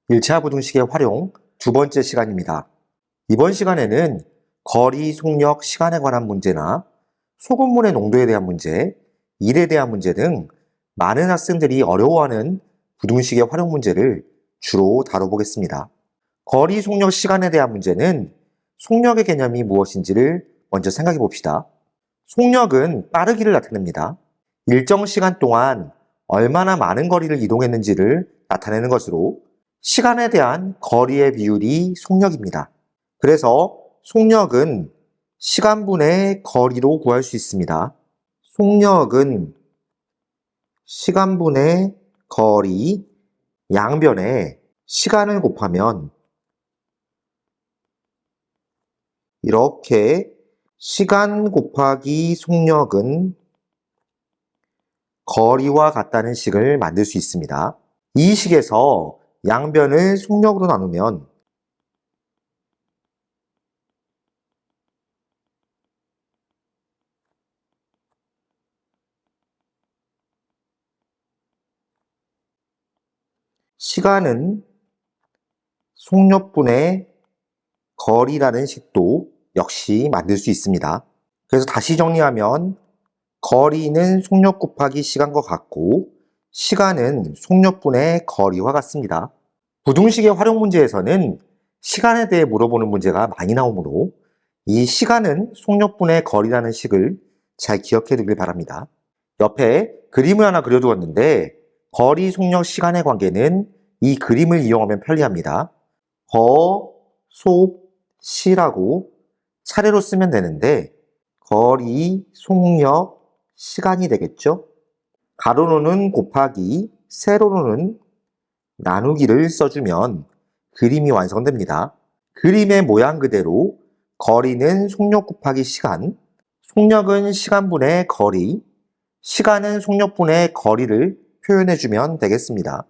1차 부등식의 활용 두 번째 시간입니다. 이번 시간에는 거리, 속력, 시간에 관한 문제나 소금물의 농도에 대한 문제, 일에 대한 문제 등 많은 학생들이 어려워하는 부등식의 활용 문제를 주로 다뤄보겠습니다. 거리, 속력, 시간에 대한 문제는 속력의 개념이 무엇인지를 먼저 생각해 봅시다. 속력은 빠르기를 나타냅니다. 일정 시간 동안 얼마나 많은 거리를 이동했는지를 나타내는 것으로 시간에 대한 거리의 비율이 속력입니다. 그래서 속력은 시간분의 거리로 구할 수 있습니다. 속력은 시간분의 거리, 양변에 시간을 곱하면 이렇게 시간 곱하기 속력은 거리와 같다는 식을 만들 수 있습니다. 이 식에서 양변을 속력으로 나누면 시간은 속력분의 거리라는 식도 역시 만들 수 있습니다. 그래서 다시 정리하면 거리는 속력 곱하기 시간과 같고 시간은 속력분의 거리와 같습니다. 부등식의 활용 문제에서는 시간에 대해 물어보는 문제가 많이 나오므로 이 시간은 속력분의 거리라는 식을 잘 기억해 두길 바랍니다. 옆에 그림을 하나 그려두었는데 거리, 속력, 시간의 관계는 이 그림을 이용하면 편리합니다. 거, 속, 시라고 차례로 쓰면 되는데 거리, 속력, 시간이 되겠죠? 가로로는 곱하기, 세로로는 나누기를 써주면 그림이 완성됩니다. 그림의 모양 그대로 거리는 속력 곱하기 시간, 속력은 시간분의 거리, 시간은 속력분의 거리를 표현해주면 되겠습니다.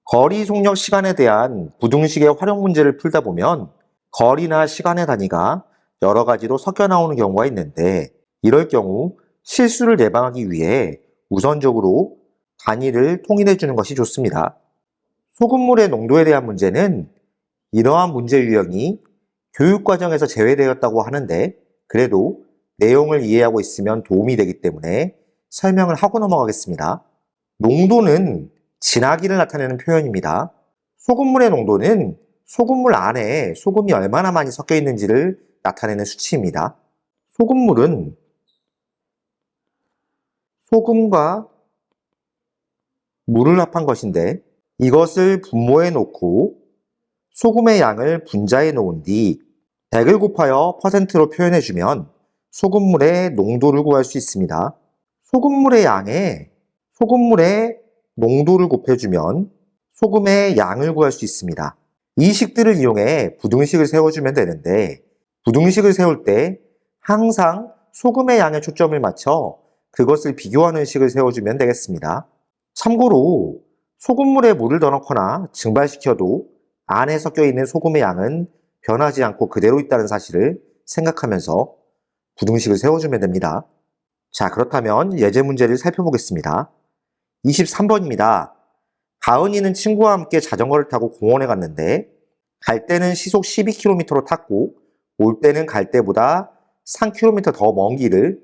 거리, 속력, 시간에 대한 부등식의 활용 문제를 풀다 보면 거리나 시간의 단위가 여러 가지로 섞여 나오는 경우가 있는데 이럴 경우 실수를 예방하기 위해 우선적으로 단위를 통일해 주는 것이 좋습니다. 소금물의 농도에 대한 문제는 이러한 문제 유형이 교육과정에서 제외되었다고 하는데 그래도 내용을 이해하고 있으면 도움이 되기 때문에 설명을 하고 넘어가겠습니다. 농도는 진하기를 나타내는 표현입니다. 소금물의 농도는 소금물 안에 소금이 얼마나 많이 섞여 있는지를 나타내는 수치입니다. 소금물은 소금과 물을 합한 것인데 이것을 분모해 놓고 소금의 양을 분자해 놓은 뒤 100을 곱하여 %로 표현해 주면 소금물의 농도를 구할 수 있습니다. 소금물의 양에 소금물의 농도를 곱해주면 소금의 양을 구할 수 있습니다. 이 식들을 이용해 부등식을 세워주면 되는데 부등식을 세울 때 항상 소금의 양에 초점을 맞춰 그것을 비교하는 식을 세워주면 되겠습니다. 참고로 소금물에 물을 더 넣거나 증발시켜도 안에 섞여 있는 소금의 양은 변하지 않고 그대로 있다는 사실을 생각하면서 부등식을 세워주면 됩니다. 자, 그렇다면 예제 문제를 살펴보겠습니다. 23번입니다. 가은이는 친구와 함께 자전거를 타고 공원에 갔는데 갈 때는 시속 12km로 탔고 올 때는 갈 때보다 3km 더 먼 길을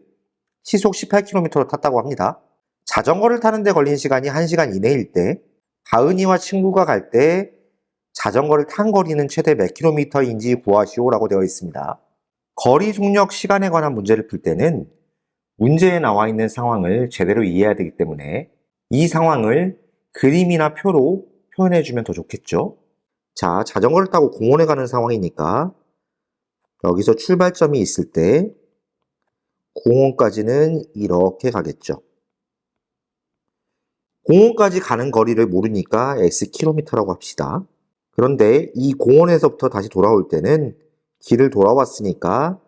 시속 18km로 탔다고 합니다. 자전거를 타는데 걸린 시간이 1시간 이내일 때 가은이와 친구가 갈 때 자전거를 탄 거리는 최대 몇 킬로미터인지 구하시오라고 되어 있습니다. 거리, 속력, 시간에 관한 문제를 풀 때는 문제에 나와 있는 상황을 제대로 이해해야 되기 때문에 이 상황을 그림이나 표로 표현해주면 더 좋겠죠. 자, 자전거를 타고 공원에 가는 상황이니까 여기서 출발점이 있을 때 공원까지는 이렇게 가겠죠. 공원까지 가는 거리를 모르니까 Xkm라고 합시다. 그런데 이 공원에서부터 다시 돌아올 때는 길을 돌아왔으니까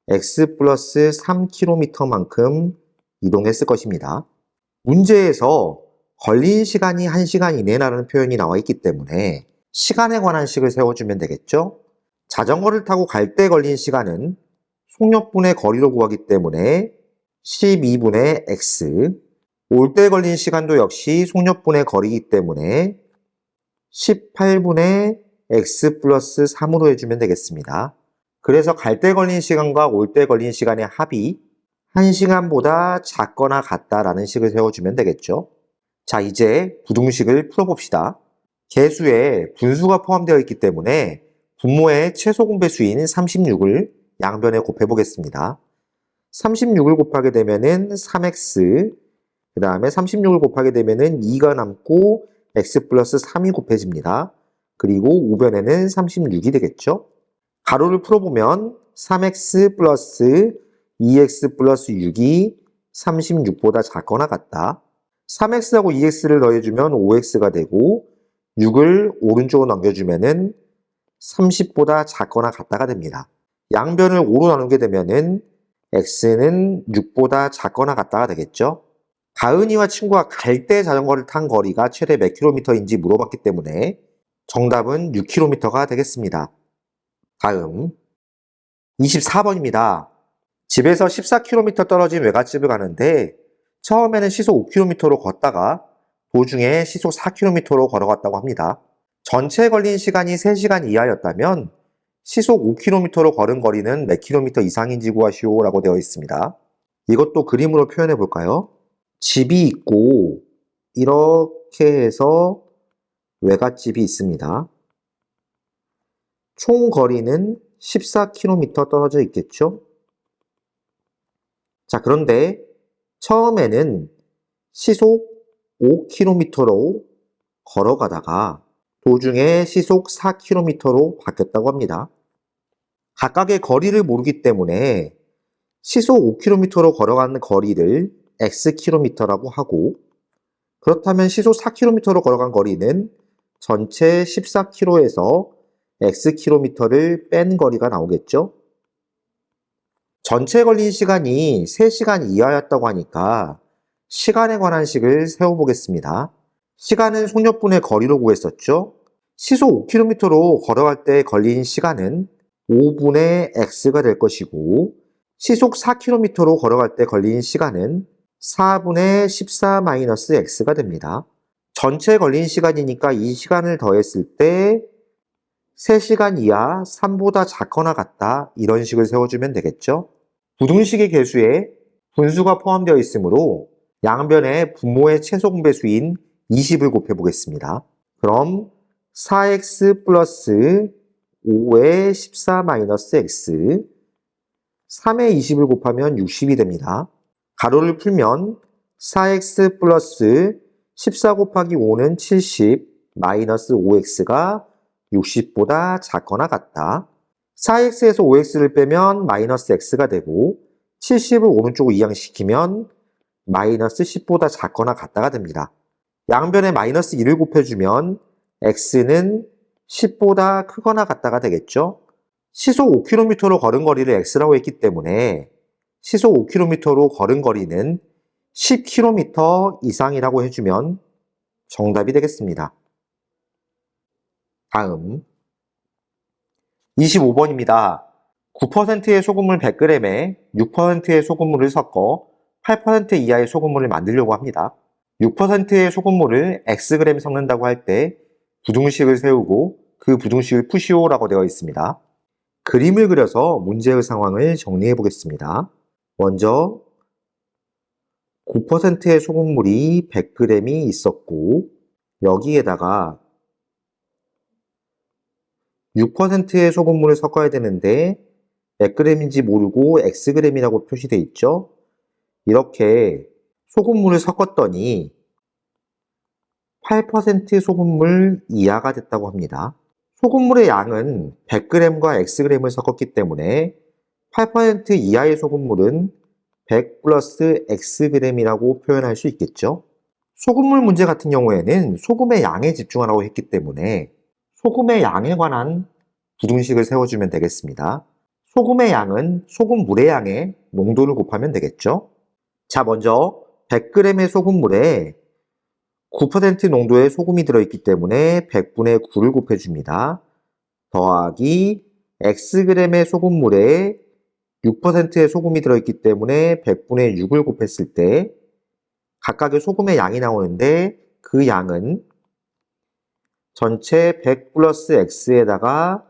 X 플러스 3km만큼 이동했을 것입니다. 문제에서 걸린 시간이 1시간 이내라는 표현이 나와 있기 때문에 시간에 관한 식을 세워주면 되겠죠? 자전거를 타고 갈 때 걸린 시간은 속력분의 거리로 구하기 때문에 12분의 X, 올 때 걸린 시간도 역시 속력분의 거리이기 때문에 18분의 x 플러스 3으로 해주면 되겠습니다. 그래서 갈 때 걸린 시간과 올 때 걸린 시간의 합이 1시간보다 작거나 같다라는 식을 세워주면 되겠죠. 자, 이제 부등식을 풀어봅시다. 계수에 분수가 포함되어 있기 때문에 분모의 최소 공배수인 36을 양변에 곱해보겠습니다. 36을 곱하게 되면은 3x, 그 다음에 36을 곱하게 되면은 2가 남고 x 플러스 3이 곱해집니다. 그리고 우변에는 36이 되겠죠. 가로를 풀어보면 3x 플러스 2x 플러스 6이 36보다 작거나 같다. 3x하고 2x를 더해주면 5x가 되고 6을 오른쪽으로 넘겨주면은 30보다 작거나 같다가 됩니다. 양변을 5로 나누게 되면은 x는 6보다 작거나 같다가 되겠죠. 가은이와 친구가 갈 때 자전거를 탄 거리가 최대 몇 킬로미터인지 물어봤기 때문에 정답은 6km가 되겠습니다. 다음 24번입니다. 집에서 14km 떨어진 외갓집을 가는데 처음에는 시속 5km로 걷다가 도중에 시속 4km로 걸어갔다고 합니다. 전체 걸린 시간이 3시간 이하였다면 시속 5km로 걸은 거리는 몇 킬로미터 이상인지 구하시오 라고 되어 있습니다. 이것도 그림으로 표현해 볼까요? 집이 있고 이렇게 해서 외갓집이 있습니다. 총 거리는 14km 떨어져 있겠죠? 자, 그런데 처음에는 시속 5km로 걸어가다가 도중에 시속 4km로 바뀌었다고 합니다. 각각의 거리를 모르기 때문에 시속 5km로 걸어가는 거리를 xkm라고 하고, 그렇다면 시속 4km로 걸어간 거리는 전체 14km에서 xkm를 뺀 거리가 나오겠죠? 전체 걸린 시간이 3시간 이하였다고 하니까 시간에 관한 식을 세워보겠습니다. 시간은 속력분의 거리로 구했었죠? 시속 5km로 걸어갈 때 걸린 시간은 5분의 x가 될 것이고, 시속 4km로 걸어갈 때 걸린 시간은 4분의 14-x가 됩니다. 전체 걸린 시간이니까 이 시간을 더했을 때 3시간 이하 3보다 작거나 같다, 이런 식을 세워주면 되겠죠. 부등식의 계수에 분수가 포함되어 있으므로 양변에 분모의 최소 공배수인 20을 곱해보겠습니다. 그럼 4x 플러스 5의 14-x 3의 20을 곱하면 60이 됩니다. 가로를 풀면 4x 플러스 14 곱하기 5는 70 마이너스 5x가 60보다 작거나 같다. 4x에서 5x를 빼면 마이너스 x가 되고 70을 오른쪽으로 이항시키면 마이너스 10보다 작거나 같다가 됩니다. 양변에 마이너스 1을 곱해주면 x는 10보다 크거나 같다가 되겠죠. 시속 5km로 걸은 거리를 x라고 했기 때문에 시속 5km로 걸은 거리는 10km 이상이라고 해주면 정답이 되겠습니다. 다음 25번입니다. 9%의 소금물 100g에 6%의 소금물을 섞어 8% 이하의 소금물을 만들려고 합니다. 6%의 소금물을 xg 섞는다고 할 때 부등식을 세우고 그 부등식을 푸시오라고 되어 있습니다. 그림을 그려서 문제의 상황을 정리해 보겠습니다. 먼저 9%의 소금물이 100g이 있었고 여기에다가 6%의 소금물을 섞어야 되는데 몇 g인지 모르고 xg이라고 표시되어 있죠. 이렇게 소금물을 섞었더니 8% 소금물 이하가 됐다고 합니다. 소금물의 양은 100g과 xg을 섞었기 때문에 8% 이하의 소금물은 100 플러스 xg이라고 표현할 수 있겠죠. 소금물 문제 같은 경우에는 소금의 양에 집중하라고 했기 때문에 소금의 양에 관한 부등식을 세워주면 되겠습니다. 소금의 양은 소금물의 양에 농도를 곱하면 되겠죠. 자, 먼저 100g의 소금물에 9% 농도의 소금이 들어있기 때문에 100분의 9를 곱해줍니다. 더하기 xg의 소금물에 6%의 소금이 들어있기 때문에 100분의 6을 곱했을 때 각각의 소금의 양이 나오는데 그 양은 전체 100 플러스 x에다가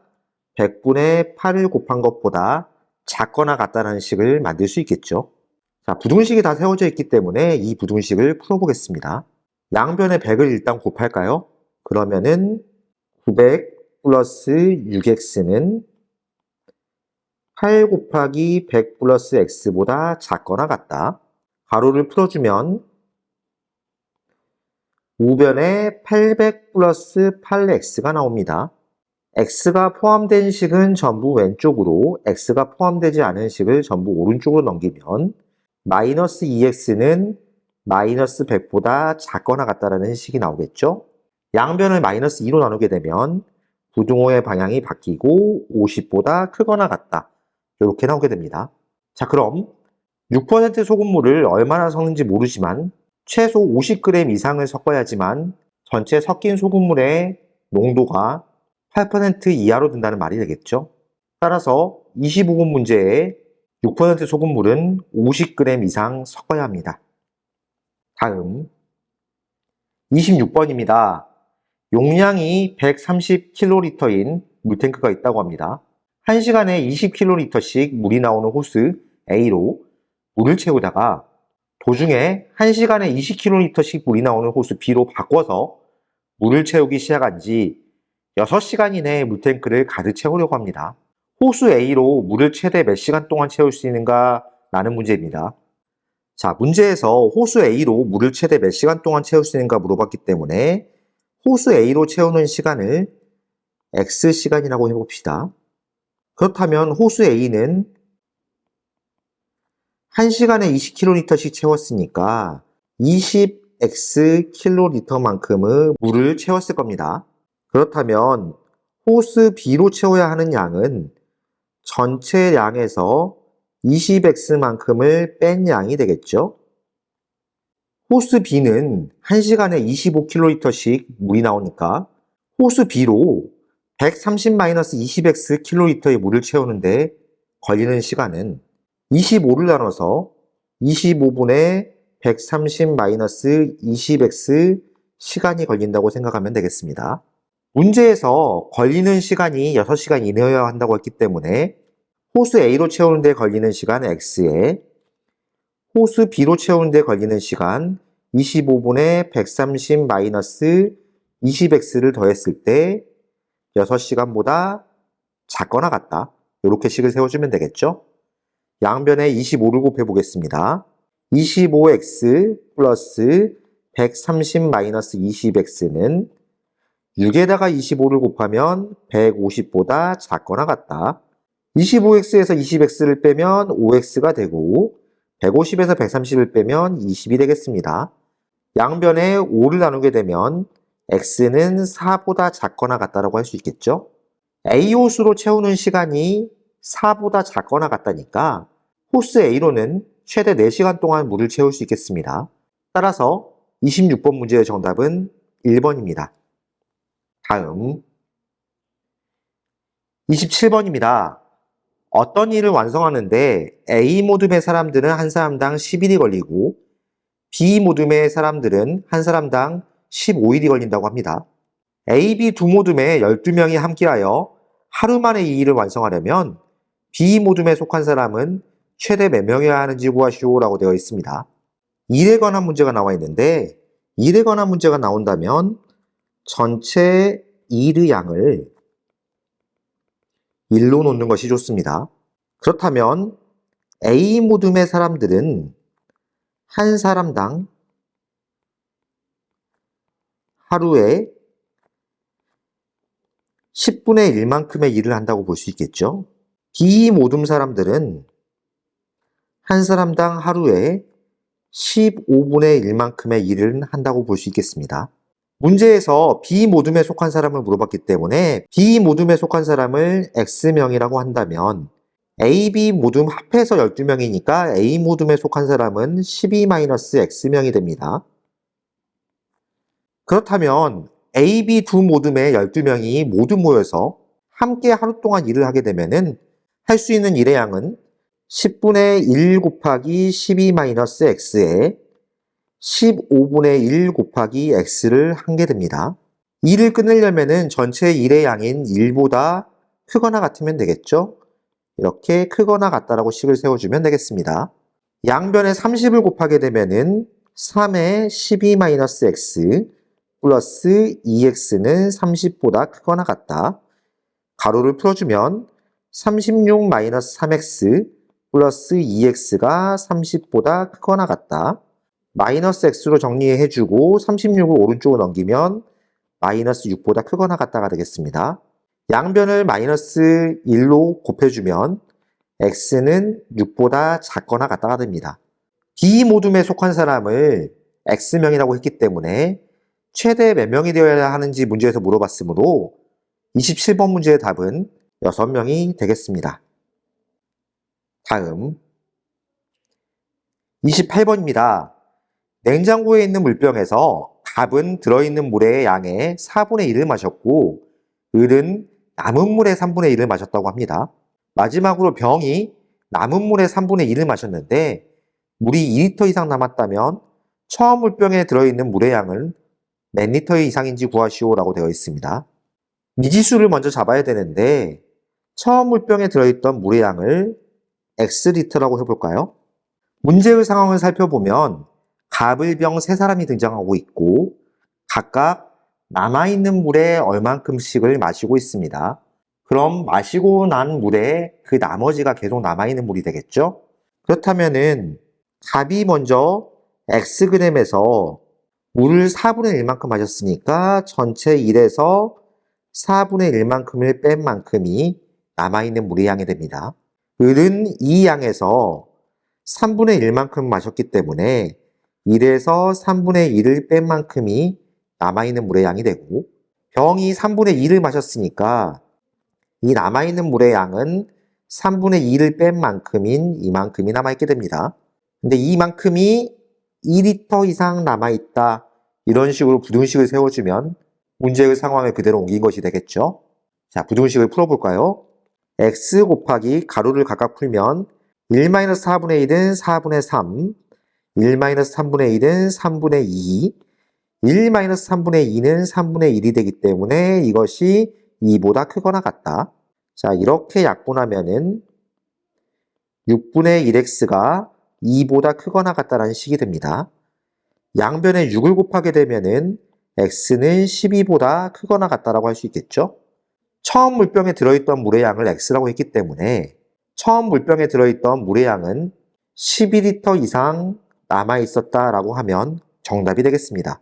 100분의 8을 곱한 것보다 작거나 같다는 식을 만들 수 있겠죠. 자, 부등식이 다 세워져 있기 때문에 이 부등식을 풀어보겠습니다. 양변에 100을 일단 곱할까요? 그러면은 900 플러스 6x는 8 곱하기 100 플러스 x보다 작거나 같다. 가로를 풀어주면 우변에 800 플러스 8x가 나옵니다. x가 포함된 식은 전부 왼쪽으로, x가 포함되지 않은 식을 전부 오른쪽으로 넘기면 마이너스 2x는 마이너스 100보다 작거나 같다라는 식이 나오겠죠? 양변을 마이너스 2로 나누게 되면 부등호의 방향이 바뀌고 50보다 크거나 같다. 이렇게 나오게 됩니다. 자, 그럼 6% 소금물을 얼마나 섞는지 모르지만 최소 50g 이상을 섞어야지만 전체 섞인 소금물의 농도가 8% 이하로 든다는 말이 되겠죠. 따라서 25번 문제에 6% 소금물은 50g 이상 섞어야 합니다. 다음 26번입니다. 용량이 130kL인 물탱크가 있다고 합니다. 1시간에 20kL씩 물이 나오는 호스 A로 물을 채우다가 도중에 1시간에 20kL씩 물이 나오는 호스 B로 바꿔서 물을 채우기 시작한 지 6시간 이내에 물탱크를 가득 채우려고 합니다. 호수 A로 물을 최대 몇 시간 동안 채울 수 있는가 라는 문제입니다. 자, 문제에서 호수 A로 물을 최대 몇 시간 동안 채울 수 있는가 물어봤기 때문에 호수 A로 채우는 시간을 X시간이라고 해봅시다. 그렇다면 호수 A는 1시간에 20kL씩 채웠으니까 20Xkm만큼의 물을 채웠을 겁니다. 그렇다면 호수 B로 채워야 하는 양은 전체 양에서 20X만큼을 뺀 양이 되겠죠. 호수 B는 1시간에 25kL씩 물이 나오니까 호수 B로 130-20Xkm의 물을 채우는데 걸리는 시간은 25를 나눠서 25분의 130-20x 시간이 걸린다고 생각하면 되겠습니다. 문제에서 걸리는 시간이 6시간 이내여야 한다고 했기 때문에 호수 A로 채우는 데 걸리는 시간 X에 호수 B로 채우는 데 걸리는 시간 25분의 130-20x를 더했을 때 6시간보다 작거나 같다. 이렇게 식을 세워주면 되겠죠? 양변에 25를 곱해 보겠습니다. 25x 플러스 130-20x는 6에다가 25를 곱하면 150보다 작거나 같다. 25x에서 20x를 빼면 5x가 되고 150에서 130을 빼면 20이 되겠습니다. 양변에 5를 나누게 되면 x는 4보다 작거나 같다라고 할 수 있겠죠? A 호수로 채우는 시간이 4보다 작거나 같다니까 호수 A로는 최대 4시간 동안 물을 채울 수 있겠습니다. 따라서 26번 문제의 정답은 1번입니다. 다음 27번입니다. 어떤 일을 완성하는데 A 모둠의 사람들은 한 사람당 10일이 걸리고 B 모둠의 사람들은 한 사람당 15일이 걸린다고 합니다. A, B 두 모둠의 12명이 함께하여 하루 만에 이 일을 완성하려면 B 모둠에 속한 사람은 최대 몇 명이어야 하는지 구하시오 라고 되어 있습니다. 일에 관한 문제가 나와 있는데 일에 관한 문제가 나온다면 전체 일의 양을 1로 놓는 것이 좋습니다. 그렇다면 A 모둠의 사람들은 한 사람당 하루에 10분의 1만큼의 일을 한다고 볼 수 있겠죠. B 모둠 사람들은 한 사람당 하루에 15분의 1만큼의 일을 한다고 볼 수 있겠습니다. 문제에서 B 모둠에 속한 사람을 물어봤기 때문에 B 모둠에 속한 사람을 X명이라고 한다면 A, B 모둠 합해서 12명이니까 A 모둠에 속한 사람은 12-X명이 됩니다. 그렇다면 A, B 두 모둠의 12명이 모두 모여서 함께 하루 동안 일을 하게 되면은 할 수 있는 일의 양은 10분의 1 곱하기 12-x에 15분의 1 곱하기 x를 하게 됩니다. 2를 끊으려면은 전체 1의 양인 1보다 크거나 같으면 되겠죠? 이렇게 크거나 같다라고 식을 세워주면 되겠습니다. 양변에 30을 곱하게 되면은 3의 12-x 플러스 2x는 30보다 크거나 같다. 가로를 풀어주면 36-3x 플러스 2x가 30보다 크거나 같다. 마이너스 x로 정리해주고 36을 오른쪽으로 넘기면 마이너스 6보다 크거나 같다가 되겠습니다. 양변을 마이너스 1로 곱해주면 x는 6보다 작거나 같다가 됩니다. 비모둠에 속한 사람을 x명이라고 했기 때문에 최대 몇 명이 되어야 하는지 문제에서 물어봤으므로 27번 문제의 답은 6명이 되겠습니다. 다음 28번입니다. 냉장고에 있는 물병에서 갑은 들어있는 물의 양의 4분의 1을 마셨고 을은 남은 물의 3분의 1을 마셨다고 합니다. 마지막으로 병이 남은 물의 3분의 1을 마셨는데 물이 2리터 이상 남았다면 처음 물병에 들어있는 물의 양은 몇 리터 이상인지 구하시오 라고 되어 있습니다. 미지수를 먼저 잡아야 되는데 처음 물병에 들어있던 물의 양을 X리터라고 해볼까요? 문제의 상황을 살펴보면 갑을병 3사람이 등장하고 있고 각각 남아있는 물에 얼만큼씩을 마시고 있습니다. 그럼 마시고 난 물에 그 나머지가 계속 남아있는 물이 되겠죠? 그렇다면은 갑이 먼저 Xg램에서 물을 4분의 1만큼 마셨으니까 전체 1에서 4분의 1만큼을 뺀 만큼이 남아있는 물의 양이 됩니다. 을은 이 양에서 3분의 1만큼 마셨기 때문에 1에서 3분의 1을 뺀 만큼이 남아있는 물의 양이 되고 병이 3분의 2를 마셨으니까 이 남아있는 물의 양은 3분의 2를 뺀 만큼인 이만큼이 남아있게 됩니다. 근데 이만큼이 2리터 이상 남아있다. 이런 식으로 부등식을 세워주면 문제의 상황을 그대로 옮긴 것이 되겠죠. 자, 부등식을 풀어볼까요? x 곱하기 가로를 각각 풀면 1-4분의 1은 4분의 3, 1-3분의 1은 3분의 2, 1-3분의 2는 3분의 1이 되기 때문에 이것이 2보다 크거나 같다. 자, 이렇게 약분하면은 6분의 1x가 2보다 크거나 같다라는 식이 됩니다. 양변에 6을 곱하게 되면은 x는 12보다 크거나 같다라고 할 수 있겠죠? 처음 물병에 들어있던 물의 양을 x라고 했기 때문에 처음 물병에 들어있던 물의 양은 12리터 이상 남아있었다라고 하면 정답이 되겠습니다.